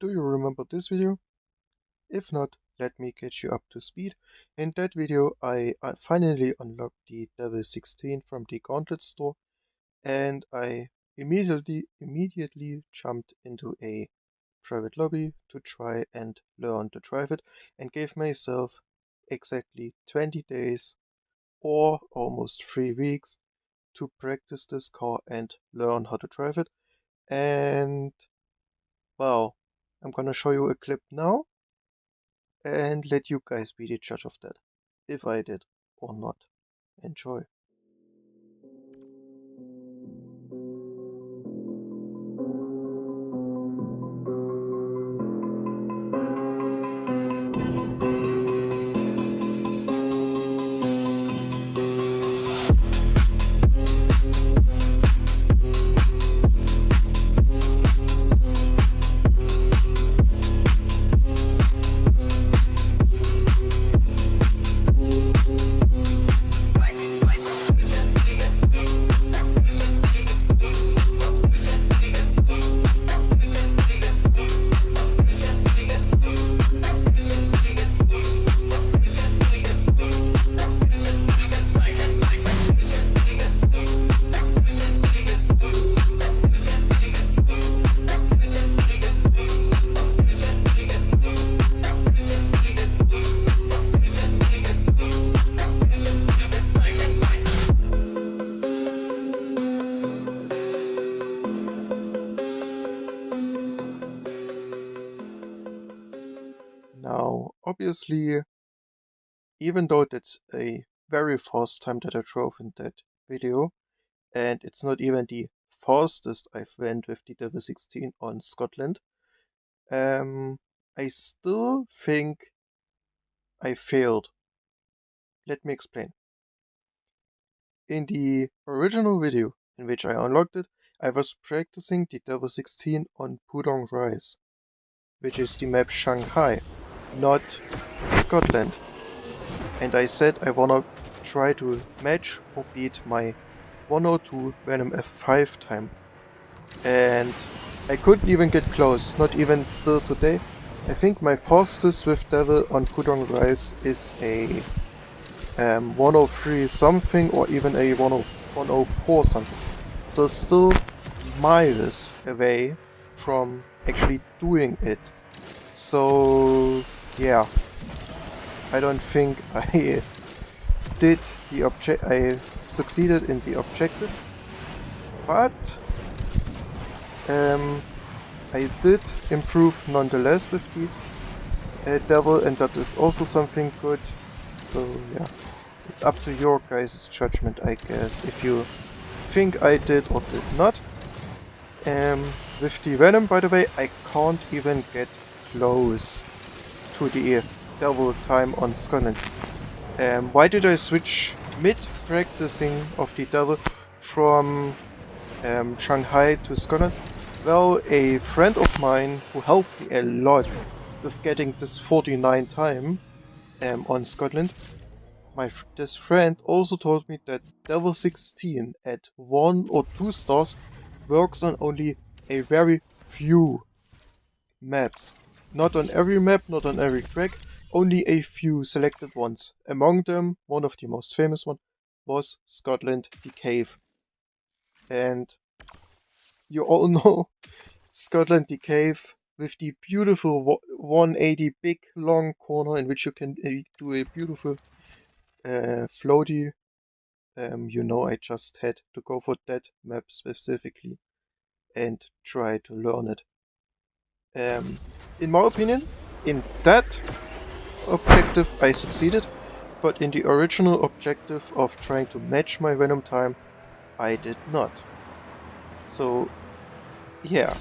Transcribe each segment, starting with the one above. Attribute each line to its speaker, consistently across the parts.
Speaker 1: Do you remember this video? If not, let me get you up to speed. In that video I finally unlocked the Devel 16 from the Gauntlet store, and I immediately jumped into a private lobby to try and learn to drive it, and gave myself exactly 20 days or almost 3 weeks to practice this car and learn how to drive it. And well, I'm gonna show you a clip now and let you guys be the judge of that, if I did or not. Enjoy. Now, obviously, even though that's a very fast time that I drove in that video, and it's not even the fastest I've went with the Devel 16 on Scotland, I still think I failed. Let me explain. In the original video in which I unlocked it, I was practicing the Devel 16 on Pudong Rise, which is the map Shanghai, not Scotland. And I said I wanna try to match or beat my 102 Venom F5 time. And I couldn't even get close, not even still today. I think my fastest with Devel on Pudong Rise is a 103 something, or even a 104 something. So still miles away from actually doing it. So yeah, I don't think I I succeeded in the objective, but I did improve nonetheless with the Devel, and that is also something good. So yeah, it's up to your guys' judgment, I guess, if you think I did or did not. With the Venom, by the way, I can't even get close to the Devel time on Scotland. Why did I switch mid-practicing of the Devel from Shanghai to Scotland? Well, a friend of mine who helped me a lot with getting this 49 time on Scotland, this friend also told me that Devel 16 at 1 or 2 stars works on only a very few maps. Not on every map, not on every track, only a few selected ones. Among them, one of the most famous ones was Scotland, the Cave. And you all know Scotland, the Cave, with the beautiful 180 big long corner in which you can do a beautiful floaty. You know, I just had to go for that map specifically and try to learn it. In my opinion, in that objective I succeeded, but in the original objective of trying to match my Venom time, I did not. So yeah,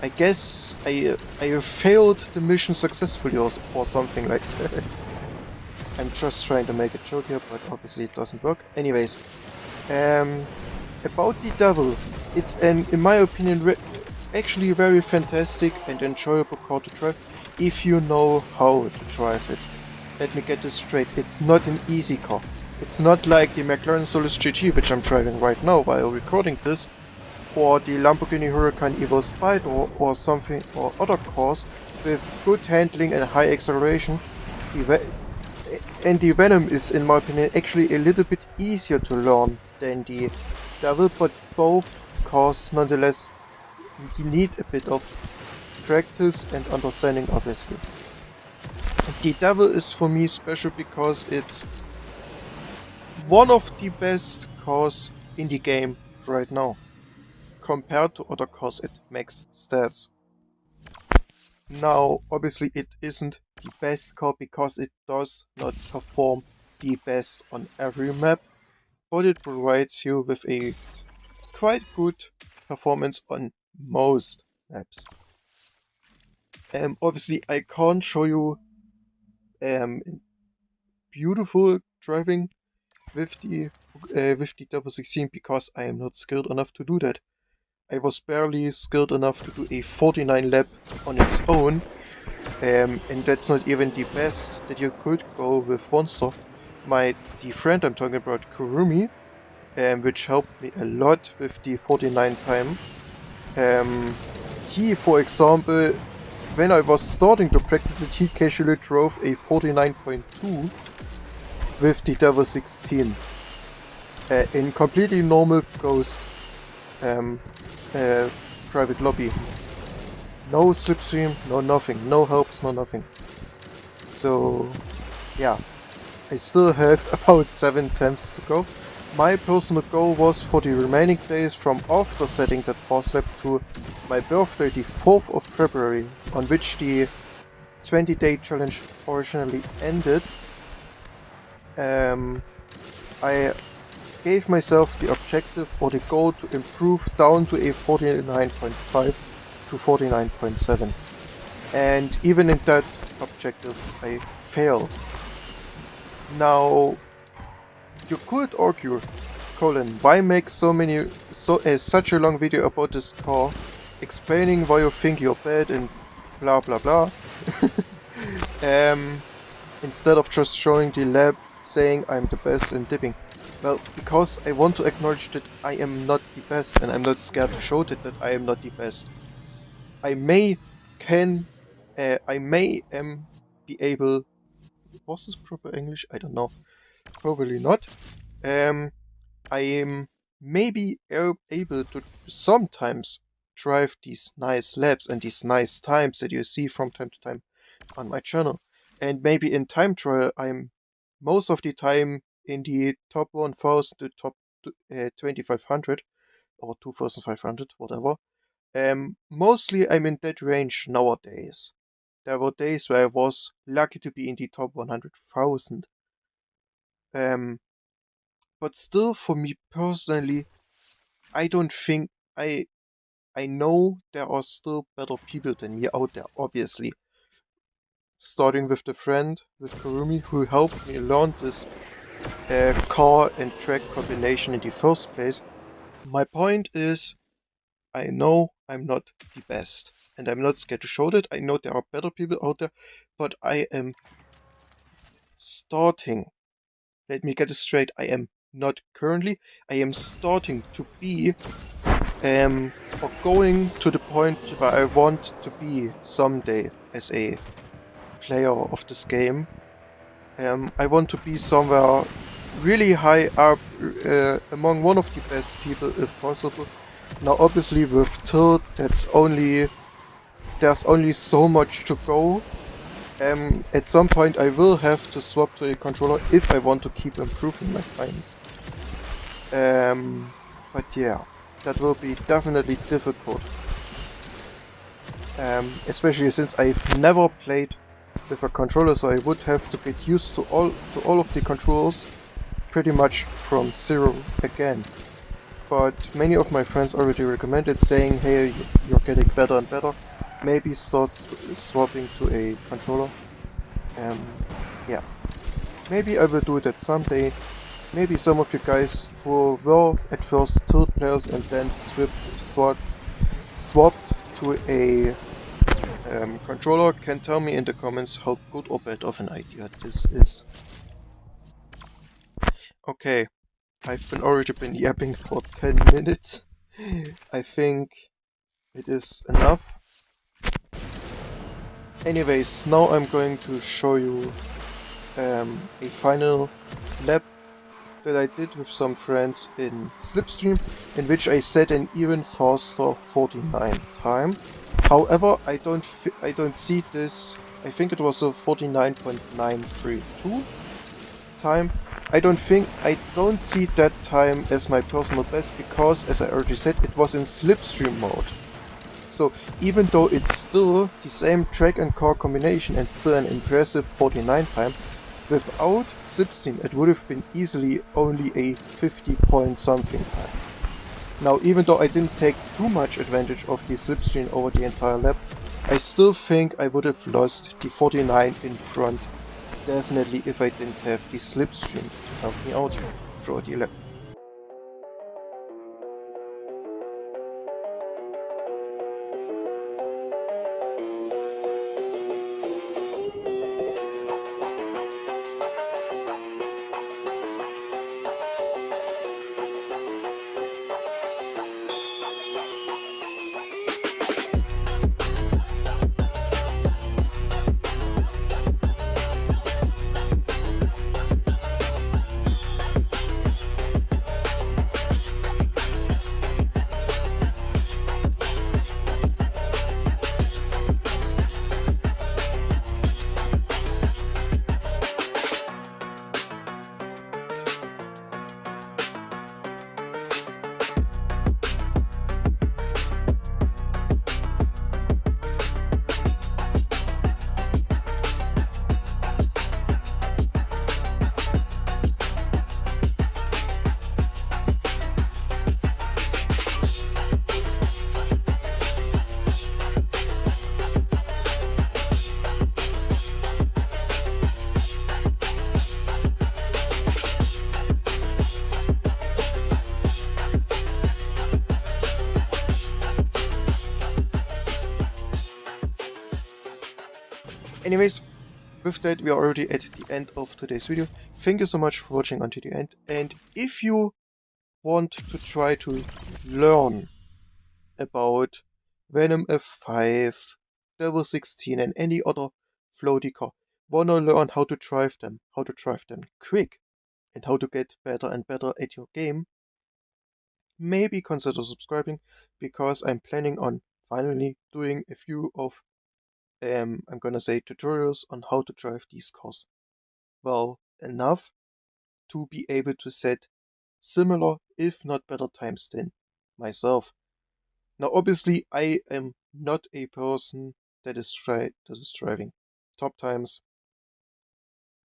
Speaker 1: I guess I failed the mission successfully or something like that. I'm just trying to make a joke here, but obviously it doesn't work. Anyways, about the Devel, it's in my opinion, actually very fantastic and enjoyable car to drive if you know how to drive it. Let me get this straight, it's not an easy car. It's not like the McLaren Solus GT, which I'm driving right now while recording this, or the Lamborghini Huracan Evo Spider or something or other cars with good handling and high acceleration, the Venom is, in my opinion, actually a little bit easier to learn than the Devil, but both cars nonetheless need a bit of practice and understanding, obviously. The Devil is for me special because it's one of the best cars in the game right now, compared to other cars at max stats. Now, obviously it isn't the best car because it does not perform the best on every map, but it provides you with a quite good performance on most maps. Obviously I can't show you beautiful driving with the Devel 16 because I am not skilled enough to do that. I was barely skilled enough to do a 49 lap on its own, and that's not even the best that you could go with one star. The friend I'm talking about, Kurumi, which helped me a lot with the 49 time. He, for example, when I was starting to practice it, he casually drove a 49.2 with the Devel 16 in completely normal ghost private lobby. No slipstream, no nothing, no helps, no nothing. So yeah, I still have about 7 attempts to go. My personal goal was for the remaining days from after setting that fast lap to my birthday, the 4th of February, on which the 20-day challenge originally ended. I gave myself the objective or the goal to improve down to a 49.5 to 49.7. And even in that objective, I failed. Now, you could argue, Colin, why make such a long video about this car, explaining why you think you're bad and blah blah blah, instead of just showing the lab saying I'm the best in dipping? Well, because I want to acknowledge that I am not the best, and I'm not scared to show that I am not the best. I may be able. Was this proper English? I don't know. Probably not. I am maybe able to sometimes drive these nice laps and these nice times that you see from time to time on my channel. And maybe in time trial, I'm most of the time in the top 1000 to top 2500 or 2500, whatever. Mostly I'm in that range nowadays. There were days where I was lucky to be in the top 100,000. But still, for me personally, I don't think I know there are still better people than me out there, obviously. Starting with the friend, with Kurumi, who helped me learn this car and track combination in the first place. My point is, I know I'm not the best, and I'm not scared to show that. I know there are better people out there, but I am starting. Let me get it straight. I am not currently. I am starting to be, or going to the point where I want to be someday as a player of this game. I want to be somewhere really high up, among one of the best people if possible. Now obviously with Tilt, there's only so much to go. At some point I will have to swap to a controller if I want to keep improving my times. But yeah, that will be definitely difficult. Especially since I've never played with a controller, so I would have to get used to all of the controls pretty much from zero again. But many of my friends already recommended, saying, hey, you're getting better and better, maybe start swapping to a controller. Yeah, maybe I will do that someday. Maybe some of you guys who were at first Tilt players and then swapped to a controller can tell me in the comments how good or bad of an idea this is. Okay, I've already been yapping for 10 minutes. I think it is enough. Anyways, now I'm going to show you a final lap that I did with some friends in Slipstream, in which I set an even faster 49 time. However, I don't see this. I think it was a 49.932 time. I don't see that time as my personal best because, as I already said, it was in Slipstream mode. So even though it's still the same track and car combination and still an impressive 49 time, without slipstream it would have been easily only a 50 point something time. Now even though I didn't take too much advantage of the slipstream over the entire lap, I still think I would have lost the 49 in front, definitely if I didn't have the slipstream to help me out throughout the lap. Anyways, with that we are already at the end of today's video. Thank you so much for watching until the end, and if you want to try to learn about Venom F5, Devel 16 and any other floaty car, wanna learn how to drive them quick, and how to get better and better at your game, maybe consider subscribing, because I'm planning on finally doing a few of, I'm gonna say, tutorials on how to drive these cars well enough to be able to set similar, if not better times than myself. Now, obviously, I am not a person that is driving top times,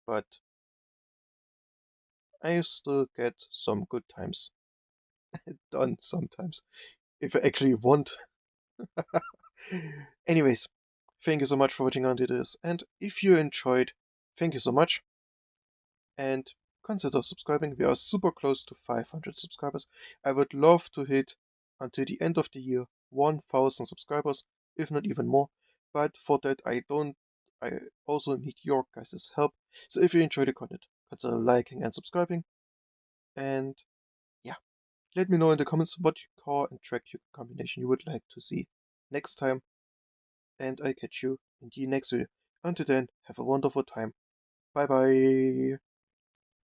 Speaker 1: but I still get some good times done sometimes if I actually want. Anyways, thank you so much for watching until this, and if you enjoyed, thank you so much, and consider subscribing. We are super close to 500 subscribers. I would love to hit until the end of the year 1000 subscribers, if not even more. But for that, I also need your guys' help. So if you enjoy the content, consider liking and subscribing. And yeah, let me know in the comments what car and track combination you would like to see next time. And I catch you in the next video. Until then, have a wonderful time. Bye bye.